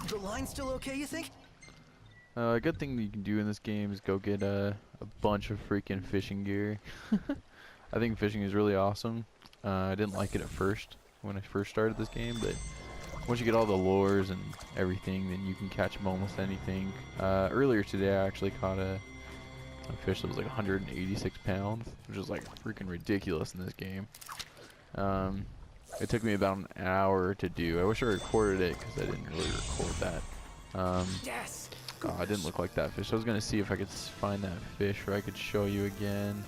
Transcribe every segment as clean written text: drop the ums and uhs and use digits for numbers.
The line's still okay, you think? A good thing that you can do in this game is go get a bunch of freaking fishing gear. I think fishing is really awesome. I didn't like it at first when I first started this game, but once you get all the lures and everything, then you can catch almost anything. Earlier today, I actually caught a fish that was like 186 pounds, which is like freaking ridiculous in this game. It took me about an hour to do. I wish I recorded it because I didn't really record that. Yes. Oh, it didn't look like that fish. I was gonna see if I could find that fish where I could show you again.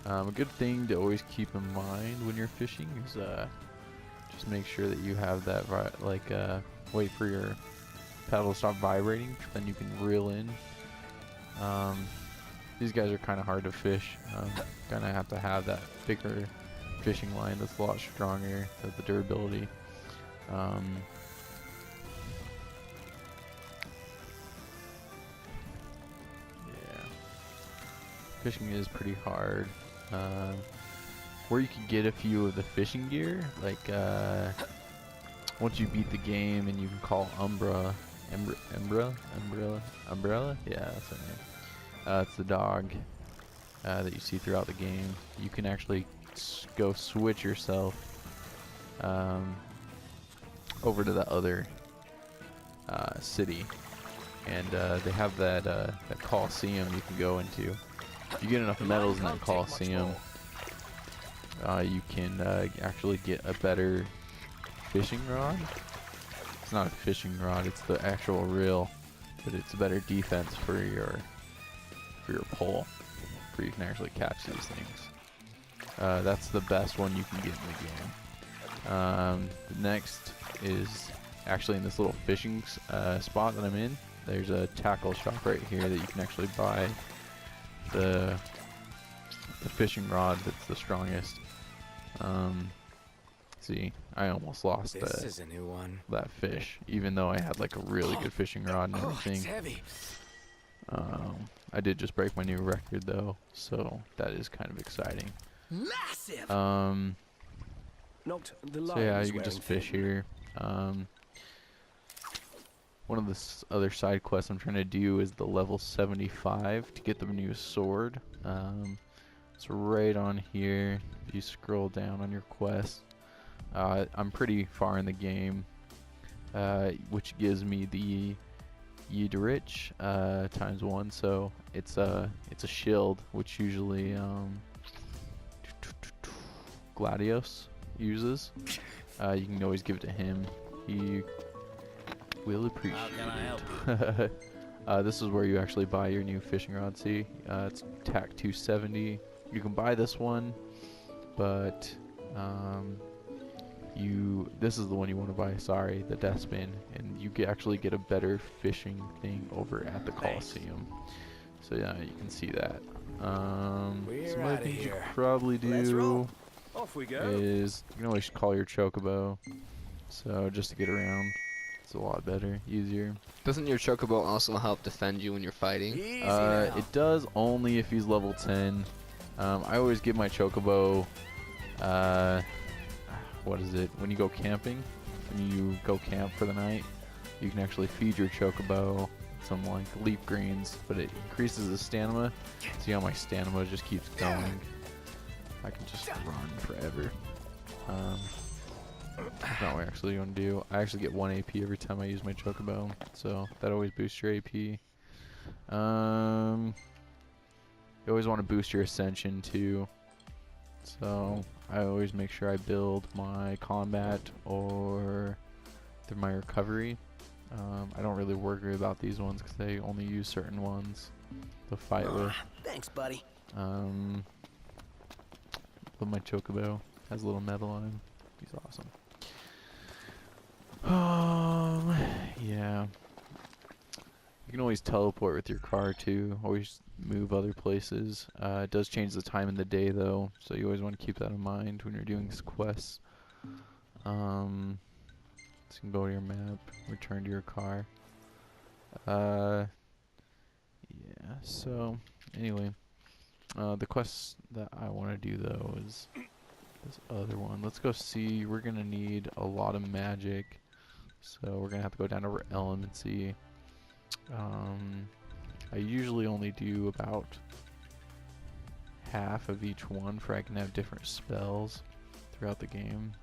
A good thing to always keep in mind when you're fishing is just make sure that you have that wait for your paddle to stop vibrating, then you can reel in. These guys are kind of hard to fish. Gonna have to have that bigger fishing line that's a lot stronger, the durability. Yeah, fishing is pretty hard. Where you can get a few of the fishing gear, like once you beat the game and you can call Umbrella, yeah, that's her name. It's the dog that you see throughout the game. You can actually go switch yourself over to the other city, and they have that Coliseum you can go into. If you get enough medals in that Coliseum, you can actually get a better fishing rod. It's not a fishing rod, it's the actual reel, but it's a better defense for your pole, where you can actually catch these things. That's the best one you can get in the game. The next is actually in this little fishing spot that I'm in. There's a tackle shop right here that you can actually buy the fishing rod that's the strongest. See, I almost lost This is a new one. that fish, even though I had like a really good fishing rod and everything. It's heavy. I did just break my new record though, so that is kind of exciting. Massive. Note the So line yeah, is you can just wearing fish thin. here. One of the other side quests I'm trying to do is the level 75 to get the new sword. It's right on here. If you scroll down on your quest, I'm pretty far in the game, which gives me the Ziedrich ×1. So it's a shield, which usually Gladios uses. You can always give it to him. He will appreciate How can I help it. This is where you actually buy your new fishing rod. See, it's TAC 270. You can buy this one, but this is the one you want to buy. Sorry, the death spin, and you actually get a better fishing thing over at the Coliseum. So yeah, you can see that. Some We're other outta things you here. could probably Let's do roll. Off we go. is you can always call your chocobo. So just to get around, it's a lot better, easier. Doesn't your chocobo also help defend you when you're fighting? Easy now. It does only if he's level 10. I always give my chocobo, what is it? When you go camping, when you go camp for the night, you can actually feed your chocobo some like leaf greens, but it increases the stamina. See how my stamina just keeps going? I can just run forever. That's not what I actually want to do. I actually get 1 AP every time I use my chocobo, so that always boosts your AP. You always want to boost your ascension too, so I always make sure I build my combat or through my recovery. I don't really worry about these ones because they only use certain ones to fight with. Thanks, buddy. But my chocobo has a little medal on him. He's awesome. Yeah. You can always teleport with your car too. Always move other places. It does change the time in the day though, so you always want to keep that in mind when you're doing these quests. So you can go to your map, return to your car. Yeah. So anyway, the quest that I want to do though is this other one. Let's go see. We're gonna need a lot of magic. So we're gonna have to go down to Elm and see. I usually only do about half of each one for I can have different spells throughout the game.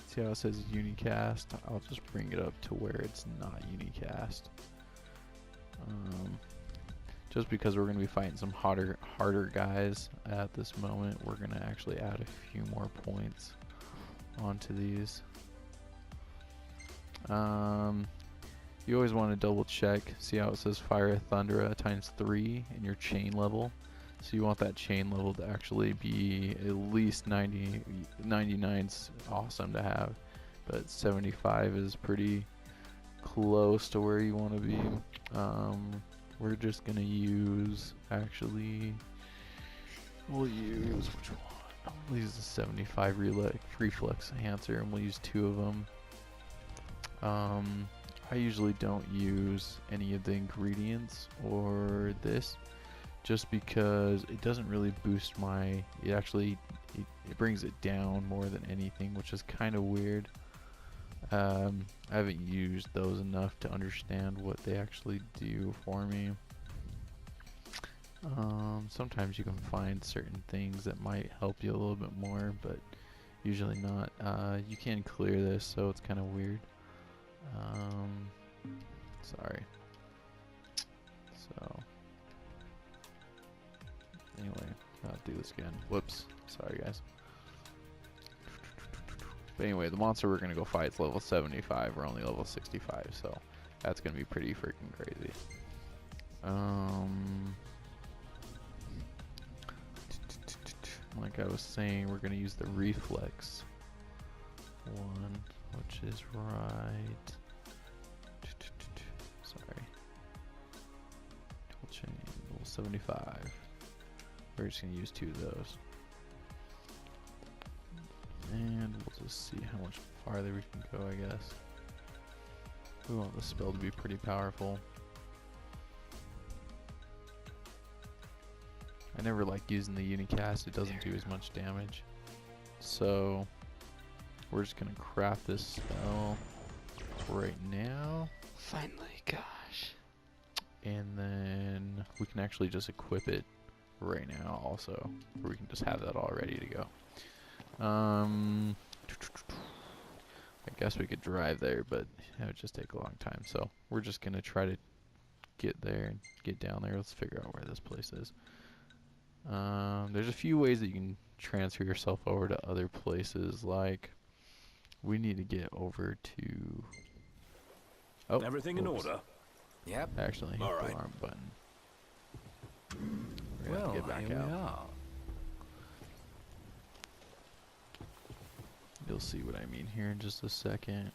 See how it says unicast? I'll just bring it up to where it's not unicast. Just because we're going to be fighting some harder guys at this moment, we're going to actually add a few more points onto these. You always want to double check, see how it says Fire Thundera times 3 in your chain level. So you want that chain level to actually be at least 90. 99's awesome to have, but 75 is pretty close to where you want to be. We're just gonna use, actually, we'll use, which one? We'll use the 75 reflex enhancer, and we'll use 2 of them. I usually don't use any of the ingredients or this, just because it doesn't really boost my, it brings it down more than anything, which is kind of weird. I haven't used those enough to understand what they actually do for me. Sometimes you can find certain things that might help you a little bit more, but usually not. You can clear this, so it's kind of weird. Sorry. So, anyway, I'll do this again. Whoops. Sorry, guys. But anyway, the monster we're going to go fight is level 75. We're only level 65, so that's going to be pretty freaking crazy. Like I was saying, we're going to use the reflex one, which is right. Sorry. Double chain, level 75. We're just going to use 2 of those. And we'll just see how much farther we can go, I guess. We want the spell to be pretty powerful. I never like using the unicast, it doesn't do as much damage. So, we're just gonna craft this spell right now. Finally, gosh. And then we can actually just equip it right now also. Or we can just have that all ready to go. I guess we could drive there, but it would just take a long time. So we're just gonna try to get there and get down there. Let's figure out where this place is. There's a few ways that you can transfer yourself over to other places. Like, we need to get over to. Oh, Everything in order? Yep. actually, hit All the right. wrong button. We're gonna have to get back here out. we are. You'll see what I mean here in just a second.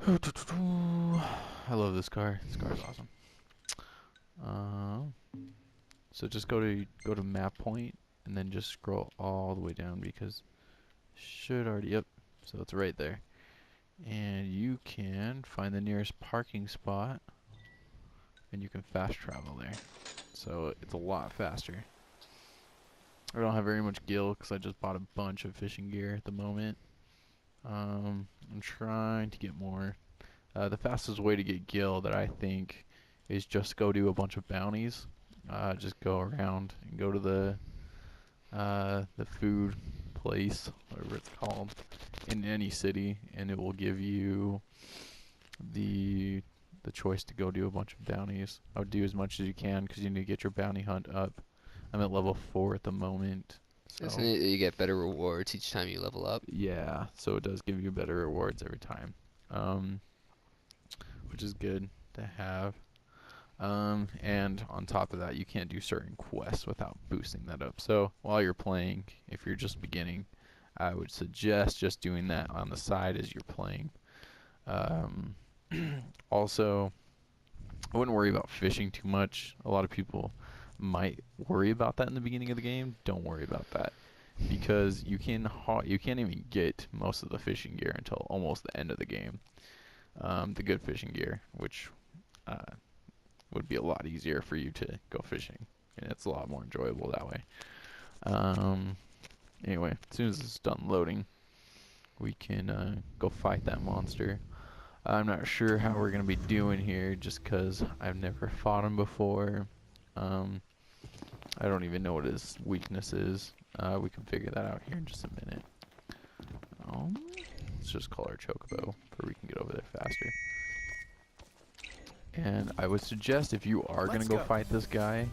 I love this car. This car is awesome. So just go to map point and then just scroll all the way down, because should already, yep. So it's right there, and you can find the nearest parking spot, and you can fast travel there. So it's a lot faster. I don't have very much gil because I just bought a bunch of fishing gear at the moment. I'm trying to get more. The fastest way to get gil that I think is just go do a bunch of bounties. Just go around and go to the food place, whatever it's called, in any city, and it will give you the choice to go do a bunch of bounties. I would do as much as you can because you need to get your bounty hunt up. I'm at level 4 at the moment. So Isn't it that you get better rewards each time you level up? yeah, so it does give you better rewards every time, which is good to have. And on top of that, you can't do certain quests without boosting that up. So while you're playing, if you're just beginning, I would suggest just doing that on the side as you're playing. Also, I wouldn't worry about fishing too much. A lot of people might worry about that in the beginning of the game. Don't worry about that, because you can't even get most of the fishing gear until almost the end of the game. The good fishing gear, which would be a lot easier for you to go fishing, and it's a lot more enjoyable that way. Anyway, as soon as it's done loading, we can go fight that monster. I'm not sure how we're gonna be doing here, just 'cause I've never fought him before. I don't even know what his weakness is. We can figure that out here in just a minute. Let's just call our chocobo, for we can get over there faster. And I would suggest if you are gonna go fight this guy,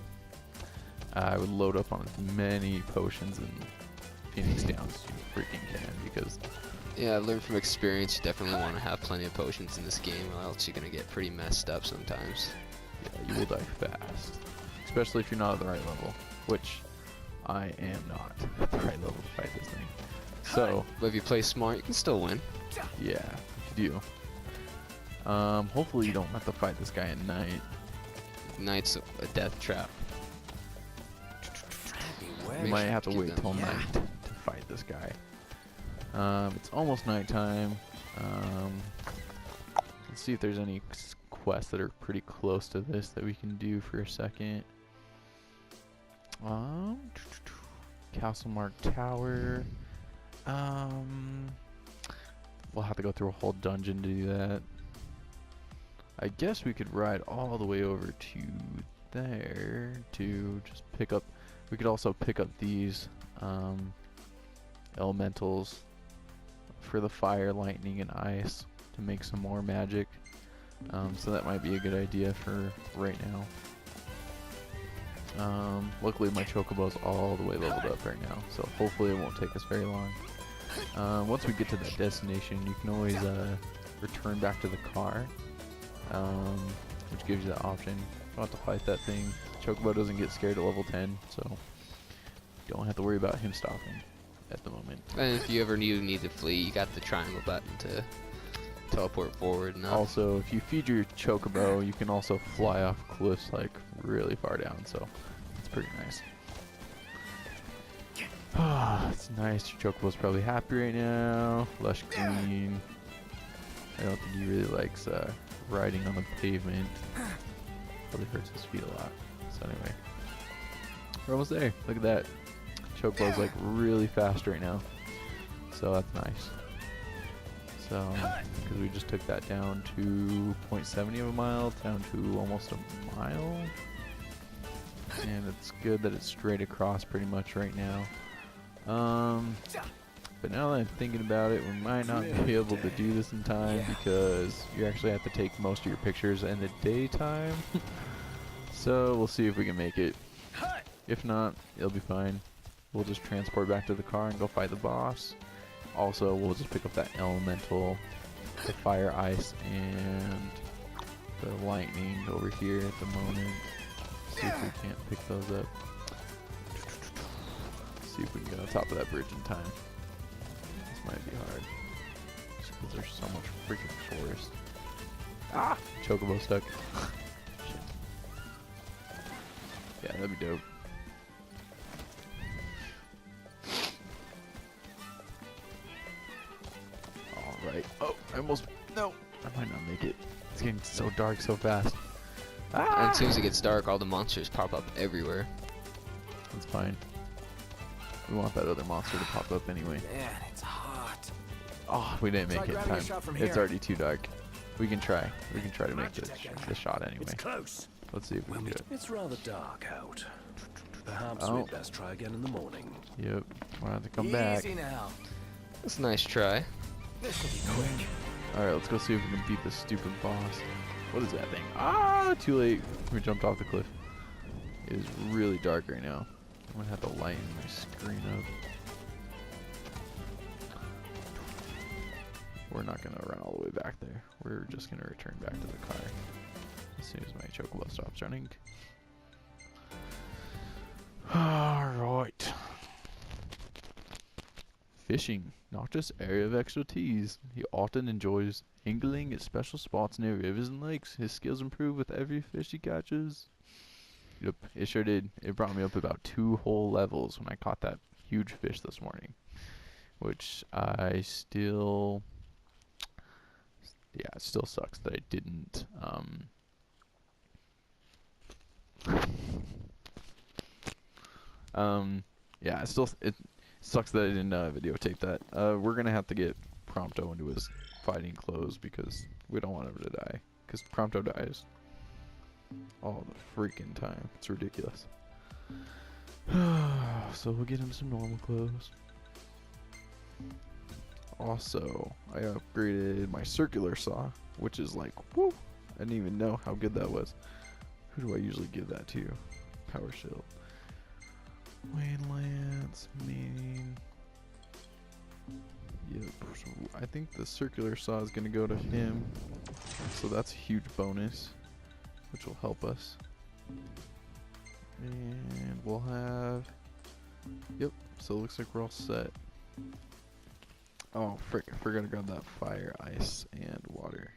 I would load up on as many potions and Phoenix Downs as you freaking can, because Yeah, I learned from experience. You definitely want to have plenty of potions in this game, or else you're gonna get pretty messed up sometimes. yeah, you will die fast. Especially if you're not at the right level, which I am not at the right level to fight this thing. So, But if you play smart, you can still win. yeah, you do. Hopefully you don't have to fight this guy at night. Knight's a death trap. You Make might sure have to give wait them- till night to fight this guy. It's almost nighttime. Let's see if there's any quests that are pretty close to this that we can do for a second. Castlemark Tower. We'll have to go through a whole dungeon to do that. I guess we could ride all the way over to there to just pick up. We could also pick up these elementals for the fire, lightning, and ice to make some more magic. So that might be a good idea for right now. Luckily my chocobo's all the way leveled up right now, so hopefully it won't take us very long. Once we get to that destination, you can always return back to the car, which gives you that option. You don't have to fight that thing. Chocobo doesn't get scared at level 10, so you don't have to worry about him stopping at the moment. And if you ever need to flee, you got the triangle button to teleport forward. And up. Also, if you feed your chocobo, you can also fly off cliffs like really far down, so it's pretty nice. It's nice. Your chocobo's probably happy right now. Lush green. I don't think he really likes riding on the pavement. Probably hurts his feet a lot. So anyway, we're almost there. Look at that. Chocobo's like really fast right now, so that's nice. So, because we just took that down to 0.70 of a mile, down to almost a mile. And it's good that it's straight across pretty much right now. But now that I'm thinking about it, we might not be able to do this in time because you actually have to take most of your pictures in the daytime. So we'll see if we can make it. If not, it'll be fine. We'll just transport back to the car and go fight the boss. Also, we'll just pick up that elemental, the fire, ice, and the lightning over here at the moment. See if we can't pick those up. See if we can get on top of that bridge in time. This might be hard, just because there's so much freaking forest. Ah! Chocobo stuck. Shit. Yeah, that'd be dope. Alright. Oh, I almost... No! I might not make it. It's getting so dark so fast. And as soon as it gets dark, all the monsters pop up everywhere. That's fine. We want that other monster to pop up anyway. Man, it's hot. Oh, we didn't make Try it in grabbing a time. shot from It's here. already too dark. We can try. We can try to make the shot anyway. It's close. Let's see if we can do it. It's rather dark out. Perhaps Oh. we'd best try again in the morning. Yep. We'll have to come back. Easy now. That's a nice try. This will be quick. Alright, let's go see if we can beat this stupid boss. What is that thing? Ah, too late. We jumped off the cliff. It is really dark right now. I'm gonna have to lighten my screen up. We're not gonna run all the way back there. We're just gonna return back to the car as soon as my chocobo stops running. Alright. Fishing, Noctis' area of expertise. He often enjoys angling at special spots near rivers and lakes. His skills improve with every fish he catches. Yep, it sure did. It brought me up about 2 whole levels when I caught that huge fish this morning. Which I still... Yeah, it still sucks that I didn't, yeah, it Sucks that I didn't videotape that. We're gonna have to get Prompto into his fighting clothes because we don't want him to die. Because Prompto dies all the freaking time. It's ridiculous. So we'll get him some normal clothes. Also, I upgraded my circular saw, which is like, whoo! I didn't even know how good that was. Who do I usually give that to? Power Sheild. Wayne Lance, main. Yep, so I think the circular saw is going to go to him. So that's a huge bonus, which will help us. And we'll have... Yep, so it looks like we're all set. Oh, frick, I forgot to grab that fire, ice, and water.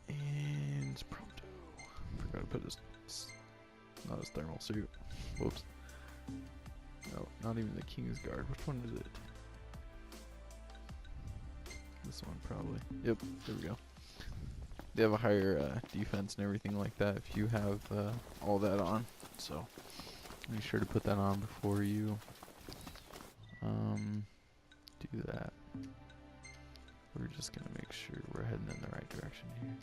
And Prompto. Forgot to put his... Not his thermal suit. Whoops. No, not even the King's Guard. Which one is it? This one, probably. Yep, there we go. They have a higher defense and everything like that if you have all that on. So, make sure to put that on before you do that. We're just going to make sure we're heading in the right direction here.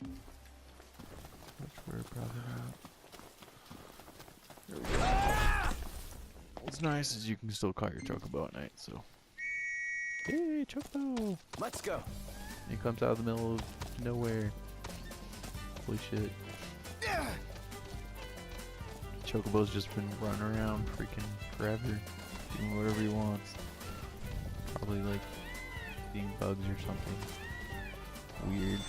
Which we're probably not. There we go. What's nice is you can still call your Chocobo at night, so. Hey, Chocobo! Let's go. He comes out of the middle of nowhere. Holy shit. Chocobo's just been running around freaking forever, doing whatever he wants. Probably like eating bugs or something. Weird.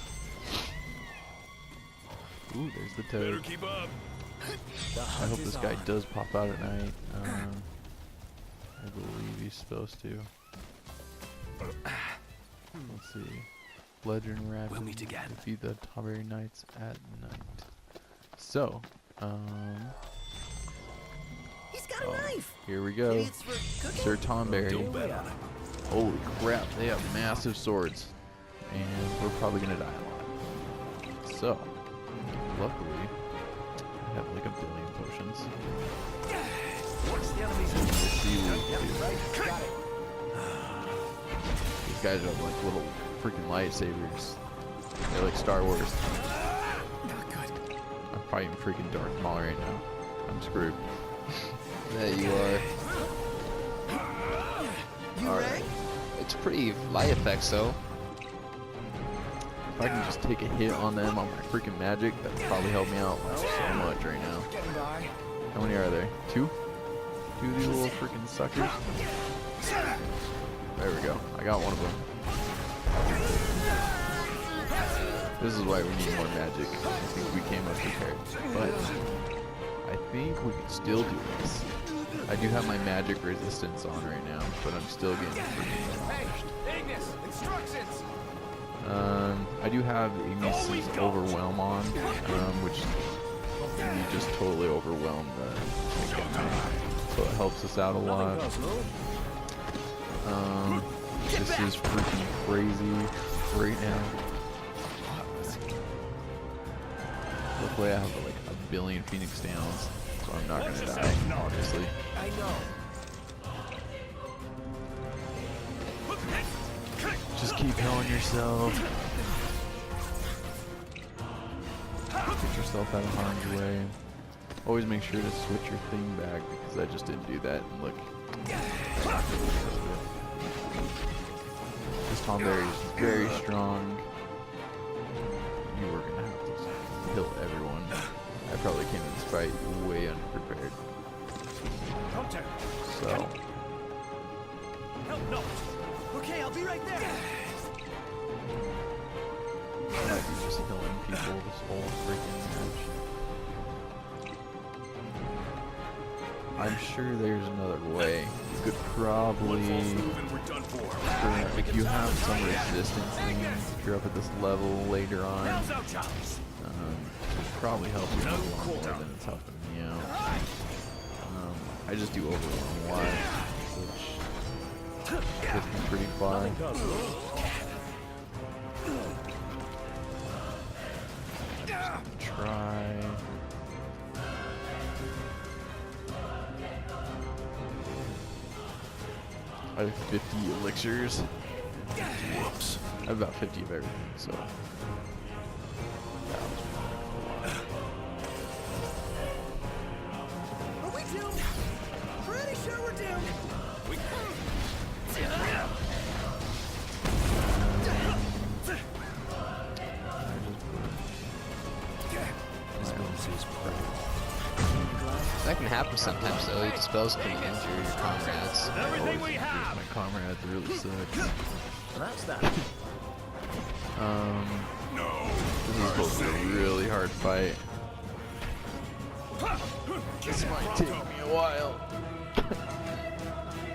Ooh, there's the toad. Better keep up. I hope this guy does pop out at night. I believe he's supposed to. Let's see. Legend Rapid. We'll meet again. Defeat the Tawberry Knights at night. So, He's got a knife. here we go. Maybe it's for cooking? Sir Tomberry. Don't bet on it. Holy crap, they have massive swords. And we're probably gonna die a lot. So, luckily, I have like 1 billion potions. What's the enemy's And the Seaweed Yep, too. right. Got it. These guys are like little freaking lightsabers. They're like Star Wars. Not good. I'm fighting freaking Darth Maul right now. I'm screwed. There you are. You Alright. rang? It's pretty light effects though. If I can just take a hit on them on my freaking magic, that would probably help me out so much right now. Getting by. How many are there? 2? 2 of these little freaking suckers? There we go. I got one of them. This is why we need more magic. I think we came up prepared. But I think we can still do this. I do have my magic resistance on right now, but I'm still getting freaking demolished. Ignis, instructions. I do have Ignis's Overwhelm on, which you just totally overwhelm the guy. So it helps us out a lot. This is freaking crazy right now. Luckily I have like 1 billion Phoenix Downs, so I'm not gonna die, obviously. I know. Just keep healing yourself. Get yourself out of harm's way. Always make sure to switch your thing back because I just didn't do that. And look. This Tomberry is very strong. You were gonna have to kill everyone. I probably came in this fight way unprepared. So. Help, no. Okay, I'll be right there. I might be just killing people this whole freaking match. I'm sure there's another way. You could probably, if you have some resistance things, if you're up at this level later on, it would probably help you a lot more than it's helping me out. I just do Overwhelm a lot, which gets me pretty far. Try. I have 50 elixirs. Whoops. I have about 50 of everything, so. Are we doomed? Pretty sure we're doomed. That can happen sometimes though. Your spells can injure your comrades. Everything we have. My comrades really suck. That's that. This is supposed to be a really hard fight. This might take me a while.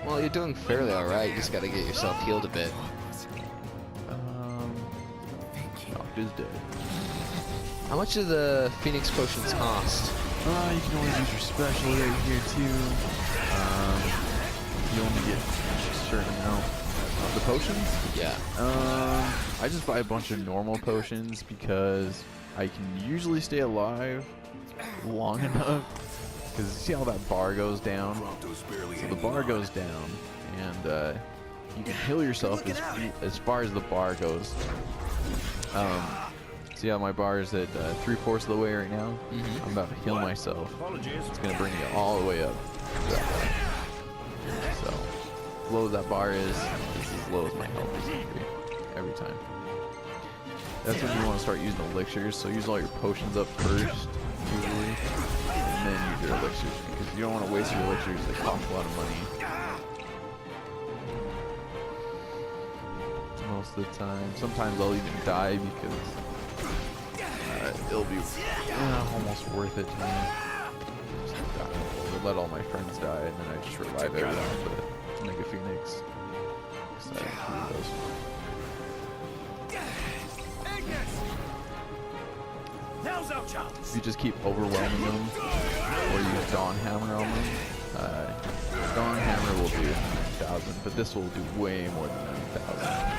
Well, you're doing fairly alright. You just gotta get yourself healed a bit. Knocked is dead. How much do the Phoenix potions cost? You can always use your special right here too. You only get a certain amount of the potions. Yeah. I just buy a bunch of normal potions because I can usually stay alive long enough. Because see how that bar goes down? So the bar goes down, and you can heal yourself as far as the bar goes. See how my bar is at 3/4 of the way right now? I'm about to heal myself. It's going to bring it all the way up. So, as low as that bar is, it's as low as my health is going to be every time. That's when you want to start using elixirs. So use all your potions up first, usually, and then use your elixirs. Because you don't want to waste your elixirs, they cost a lot of money. Most of the time. Sometimes I'll even die because it'll be almost worth it to me. Just let all my friends die, and then I just revive everyone to make a phoenix. Now's our chance. If you just keep overwhelming them, or use Dawn Hammer on them, Dawn Hammer will do 9,000, but this will do way more than 9,000.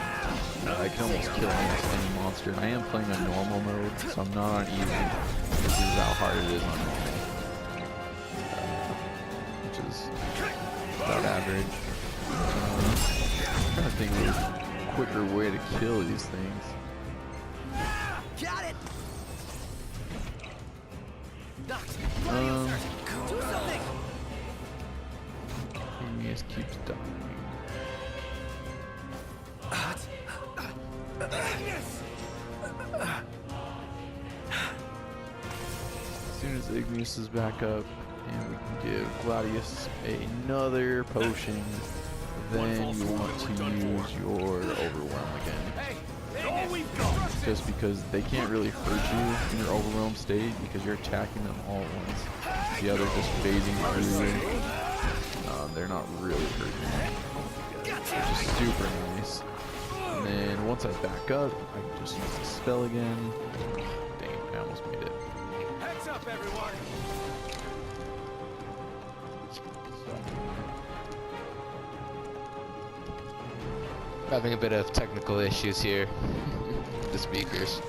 I can almost kill almost any monster. I am playing on normal mode, so I'm not on easy. This is how hard it is on normal, which is about average. I'm trying to think of a quicker way to kill these things. Got it. Do something. He just keeps dying. As soon as Igneous is back up, and we can give Gladius another potion, then you want to use your Overwhelm again. Just because they can't really hurt you in your overwhelmed state because you're attacking them all at once. See how they're just phasing through you? They're not really hurting you, which is super nice. And then once I back up, I can just use the spell again. Dang, I almost made it. Heads up, everyone. Having a bit of technical issues here with the speakers.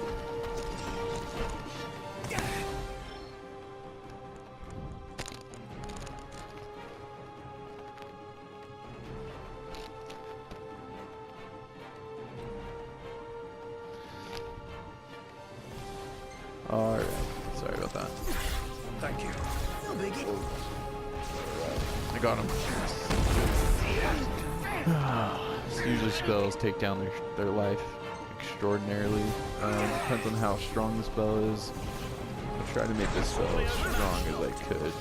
Alright, sorry about that. Thank you. No biggie. I got him. Usually spells take down their life extraordinarily. Depends on how strong the spell is. I try to make this spell as strong as I could.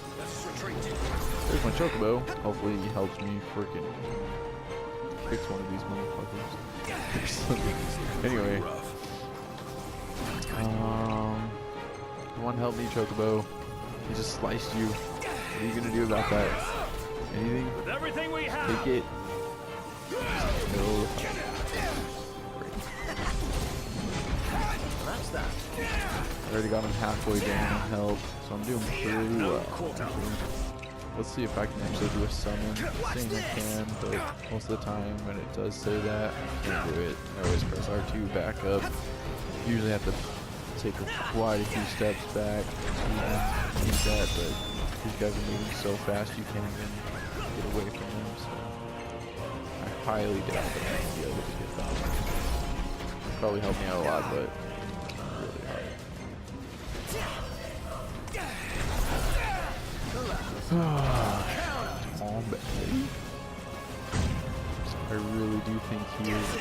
There's my chocobo. Hopefully he helps me freaking fix one of these motherfuckers. Anyway. Come on, help me, chocobo. He just sliced you. What are you gonna do about that? Anything? With everything we have. Take it. No. That's that. I already got him halfway down on health, so I'm doing pretty well. Let's see if I can actually do a summon. Saying I can, but most of the time when it does say that, I can't do it. I always press R2 back up. Usually have to take quite a few steps back to use that, but these guys are moving so fast you can't even get away from them, so I highly doubt that I'm gonna be able to get that one. Probably help me out a lot, but really hard. Tom Bailey. I really do think he is a.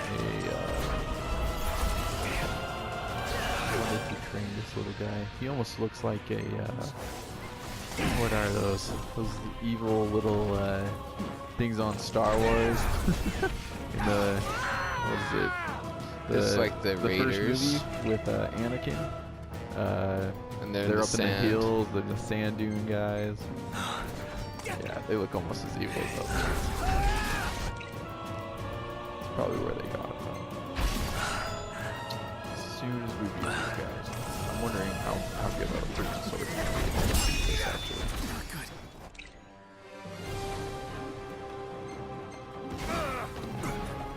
I wonder if he trained this little guy. He almost looks like a. What are those? Those evil little things on Star Wars. In the what is it? It's like the Raiders. First movie with Anakin. And They're up in the hills. They're the sand dune guys. Yeah, they look almost as evil as those. That's probably where they got it from. As soon as we beat these guys, I'm wondering how good our freaking sword can be against this actually.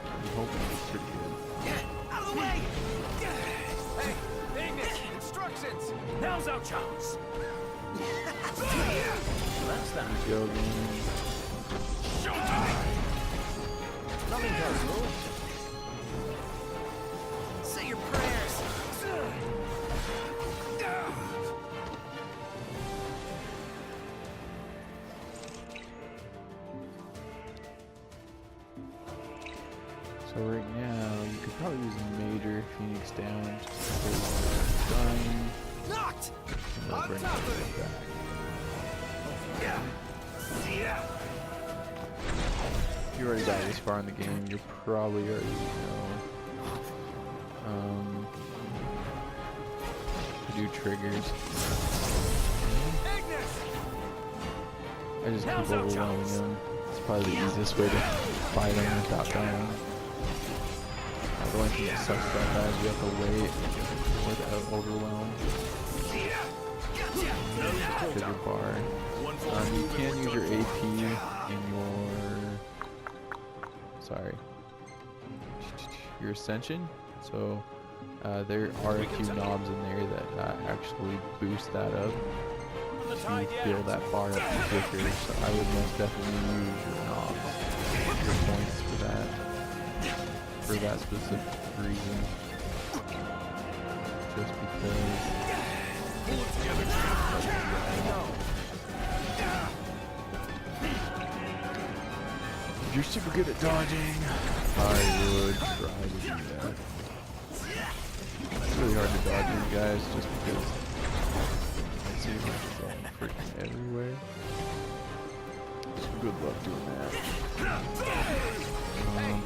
I'm hoping it's pretty good. Out of the way! Hey, Enigma, instructions! Now's our chance! That's that. Go again. Nothing personal. Say your prayers. So right now, you could probably use a major Phoenix down just because they're dying. Knocked! And they'll bring everything back. If you already got this far in the game, you're probably already do triggers. I just keep overwhelming them. It's probably the easiest way to fight them without dying. The only thing that sucks about that is you have to wait without overwhelm. Trigger bar. You can use your AP in your Ascension. So there are a few knobs in there that actually boost that up. To fill that bar up quicker. So I would most definitely use your knobs, your points for that specific reason. Just because. You're super good at dodging. I would try to do that. It's really hard to dodge these guys just because Ziedrich is going freaking everywhere. So good luck doing that.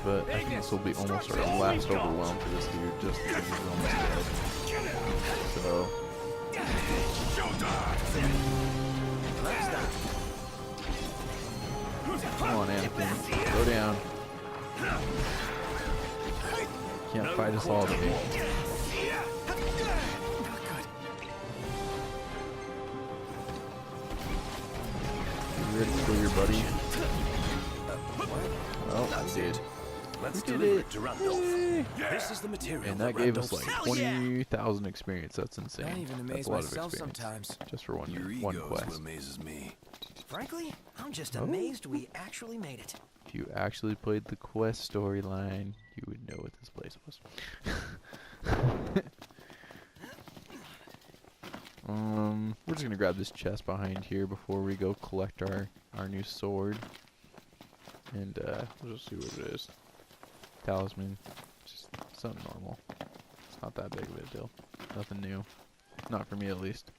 But I think this will be almost our last overwhelm for this dude just because he's almost dead. So. Come on, Anakin. Go down. Can't fight us all today. You ready for your buddy? Oh, I did. Let's We did deliver it. it to Randolph. This is the material. And that gave us like Hell yeah. 20,000 experience. That's insane. I even That's amaze a lot of myself experience. sometimes. Just for one Your one ego is quest. what amazes me. Frankly, I'm just Oh. amazed we actually made it. If you actually played the quest storyline, you would know what this place was. We're just gonna grab this chest behind here before we go collect our new sword, and we'll just see what it is. Talisman, just something normal. It's not that big of a deal. Nothing new, not for me at least.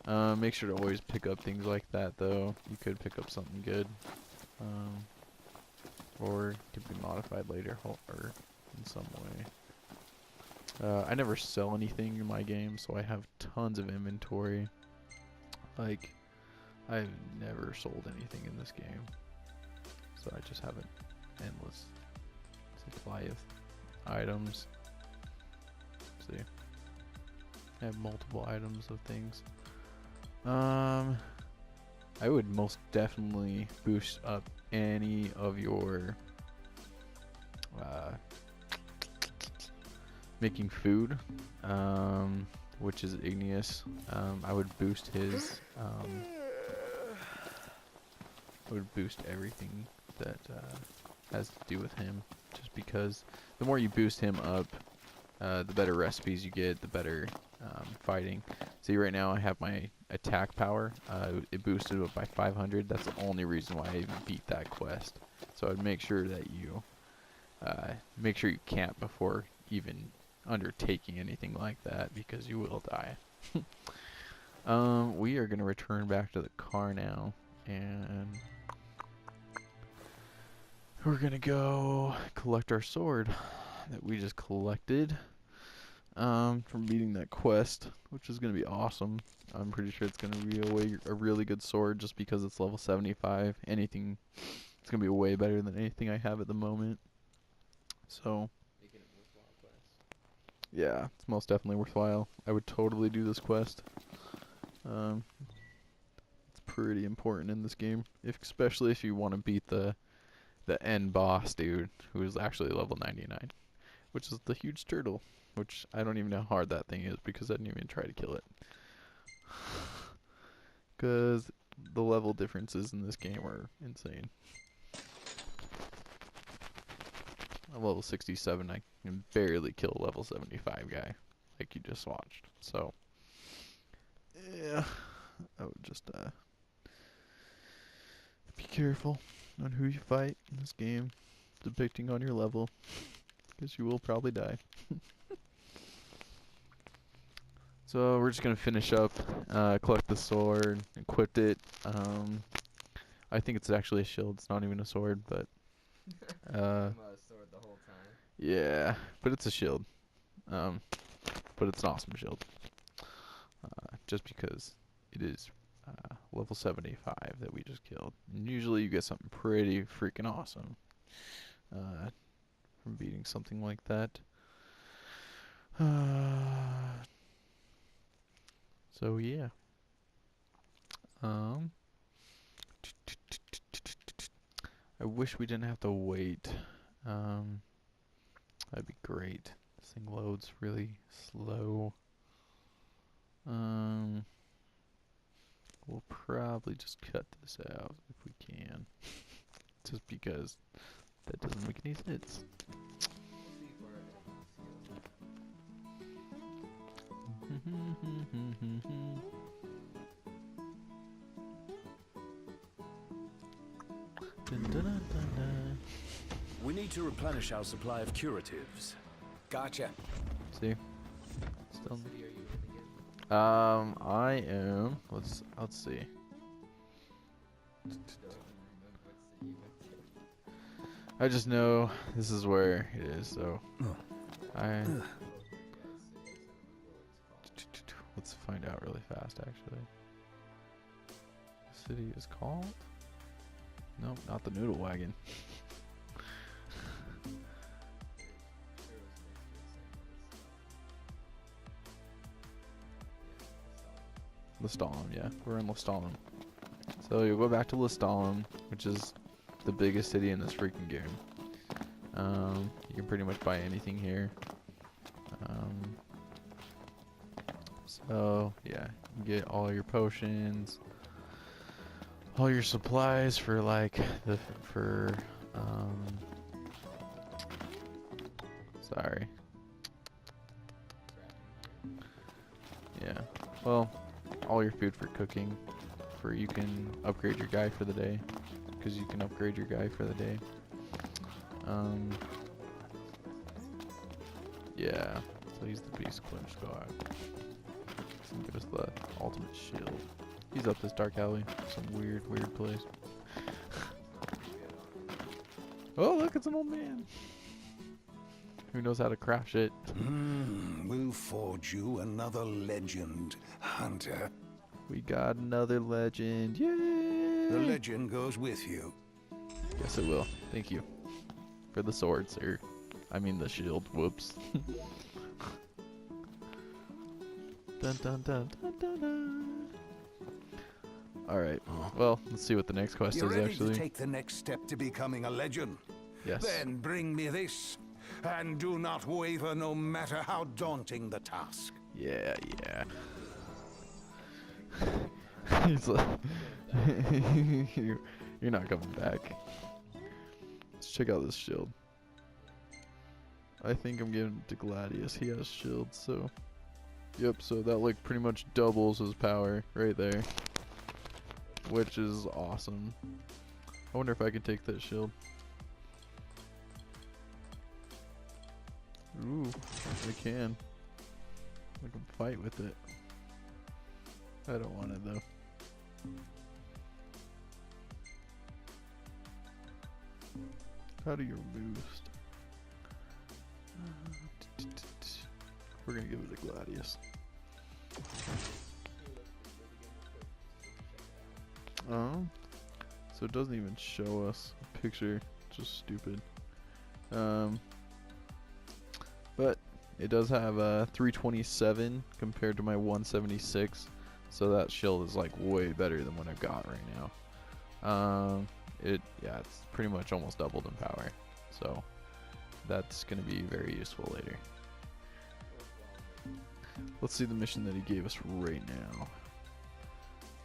Make sure to always pick up things like that though. You could pick up something good, or it could be modified later or in some way. I never sell anything in my game, so I have tons of inventory. Like, I've never sold anything in this game, so I just have an endless supply of items. Let's see, I have multiple items of things. I would most definitely boost up any of your making food, which is Igneous. I would boost his I would boost everything that has to do with him, just because the more you boost him up, the better recipes you get, the better fighting. See, right now I have my attack power. It boosted up by 500. That's the only reason why I even beat that quest. So I'd make sure that you camp before even undertaking anything like that, because you will die. We are gonna return back to the car now, and we're gonna go collect our sword that we just collected from beating that quest, which is gonna be awesome. I'm pretty sure it's gonna be a really good sword, just because it's level 75. It's gonna be way better than anything I have at the moment. So yeah, it's most definitely worthwhile. I would totally do this quest. It's pretty important in this game, especially if you want to beat the end boss dude, who is actually level 99, which is the huge turtle, which I don't even know how hard that thing is, because I didn't even try to kill it. Because the level differences in this game are insane. I'm level 67, I can barely kill a level 75 guy, like you just watched. So, yeah, I would just be careful on who you fight in this game, depicting on your level, because you will probably die. So we're just gonna finish up, collect the sword, equip it. I think it's actually a shield. It's not even a sword, but yeah, but it's a shield. But it's an awesome shield. Just because it is level 75 that we just killed. And usually you get something pretty freaking awesome from beating something like that. So yeah. I wish we didn't have to wait. That'd be great. This thing loads really slow. We'll probably just cut this out if we can. Just because that doesn't make any sense. We need to replenish our supply of curatives. Gotcha. See? Still. I am. Let's see. I just know this is where it is, so let's find out really fast, actually. The city is called? Nope, not the Noodle Wagon. Lestalem, yeah, we're in Lestalem. So you'll go back to Lestalem, which is the biggest city in this freaking game. You can pretty much buy anything here. So yeah, you can get all your potions, all your supplies for like sorry. Yeah, well, all your food for cooking, you can upgrade your guy for the day, because you can upgrade your guy for the day. Yeah, so he's the beast clinch god. He's gonna give us the ultimate shield. He's up this dark alley, some weird place. Oh, look, it's an old man. Who knows how to craft shit? We'll forge you another legend, Hunter. We got another legend. Yay! The legend goes with you. Yes, it will. Thank you for the sword, sir. I mean the shield. Whoops. Dun dun dun dun dun dun. All right. Well, let's see what the next quest You're is ready actually. to take the next step to becoming a legend? Yes. Then bring me this, and do not waver no matter how daunting the task. Yeah, yeah. He's like, you're not coming back. Let's check out this shield. I think I'm giving it to Gladius. He has shield, so yep. So that like pretty much doubles his power right there, which is awesome. I wonder if I can take that shield. Ooh, I can. I can fight with it. I don't want it though. How do you boost? We're gonna give it to Gladius. So it doesn't even show us a picture, just stupid. But it does have a 327 compared to my 176, so that shield is like way better than what I've got right now. It's pretty much almost doubled in power, so that's gonna be very useful later. Let's see the mission that he gave us right now.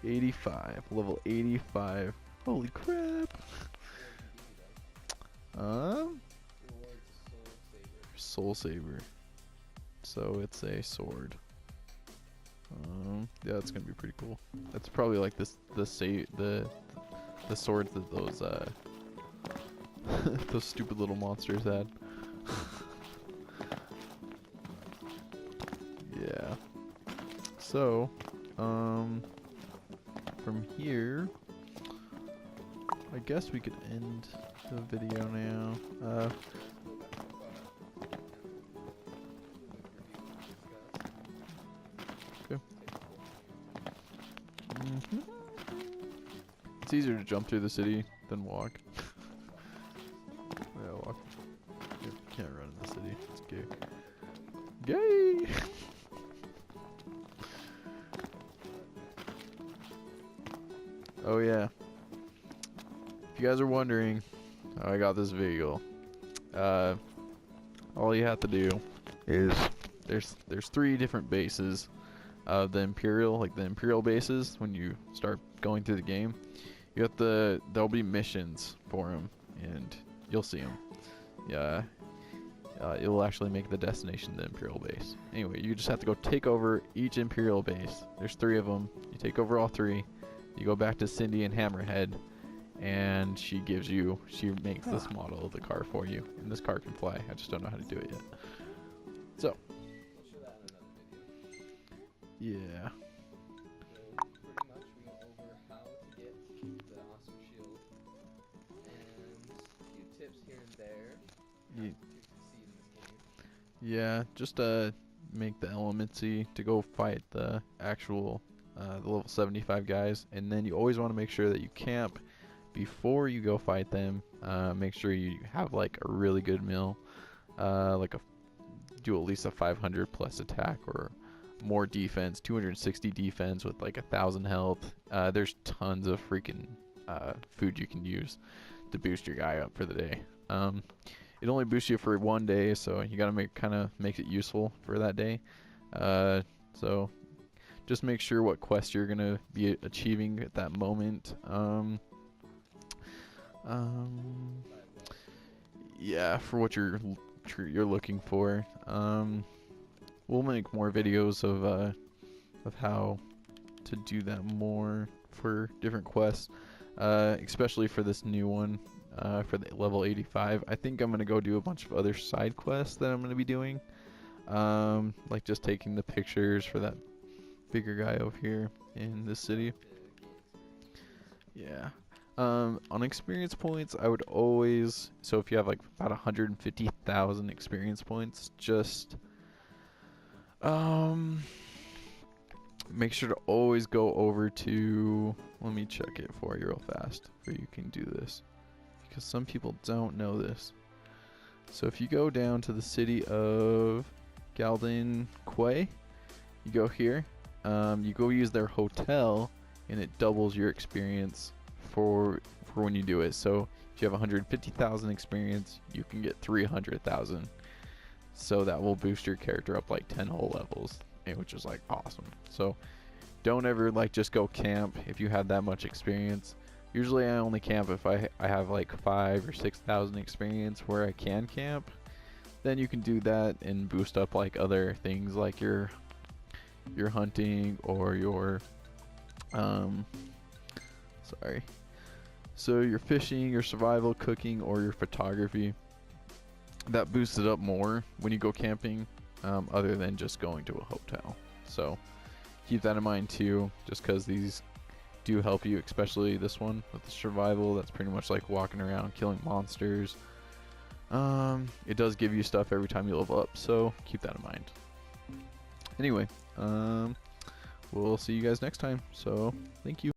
85, level 85. Holy crap! Soul Saber. So it's a sword. Yeah, it's gonna be pretty cool. That's probably like the swords that those those stupid little monsters had. Yeah. So, from here, I guess we could end the video now. Okay. It's easier to jump through the city than walk. Yeah, walk. You can't run in the city. It's gay. Gay! Oh yeah. If you guys are wondering how I got this vehicle, all you have to do is there's 3 different bases of the Imperial, like the Imperial bases. When you start going through the game, you have there'll be missions for them, and you'll see them. Yeah, it'll actually make the destination the Imperial base. Anyway, you just have to go take over each Imperial base. There's 3 of them. You take over all 3. You go back to Cindy and Hammerhead, and she makes this model of the car for you, and this car can fly. I just don't know how to do it yet. So, yeah. Pretty much we went over how to get the awesome shield, and a few tips here and there to succeed in this game. Yeah, just make the elemency to go fight the actual the level 75 guys, and then you always want to make sure that you camp before you go fight them. Make sure you have like a really good mill, do at least a 500 plus attack or more defense, 260 defense with like 1,000 health. There's tons of freaking food you can use to boost your guy up for the day. It only boosts you for 1 day, so you gotta make it useful for that day. So just make sure what quest you're gonna be achieving at that moment. Yeah, for what you're looking for. We'll make more videos of how to do that more for different quests, especially for this new one, for the level 85. I think I'm gonna go do a bunch of other side quests that I'm gonna be doing, like just taking the pictures for that bigger guy over here in this city. Yeah. On experience points, I would always, so if you have like about 150,000 experience points, just make sure to always go over to, let me check it for you real fast so you can do this, because some people don't know this. So if you go down to the city of Galden Quay, you go here, you go use their hotel, and it doubles your experience for when you do it. So if you have 150,000 experience, you can get 300,000. So that will boost your character up like 10 whole levels, which is like awesome. So don't ever like just go camp if you have that much experience. Usually I only camp if I have like 5 or 6,000 experience where I can camp. Then you can do that and boost up like other things like your hunting or your so your fishing, your survival, cooking, or your photography. That boosts it up more when you go camping, other than just going to a hotel. So keep that in mind too, just because these do help you, especially this one with the survival. That's pretty much like walking around killing monsters. It does give you stuff every time you level up, so keep that in mind. Anyway, we'll see you guys next time, so thank you.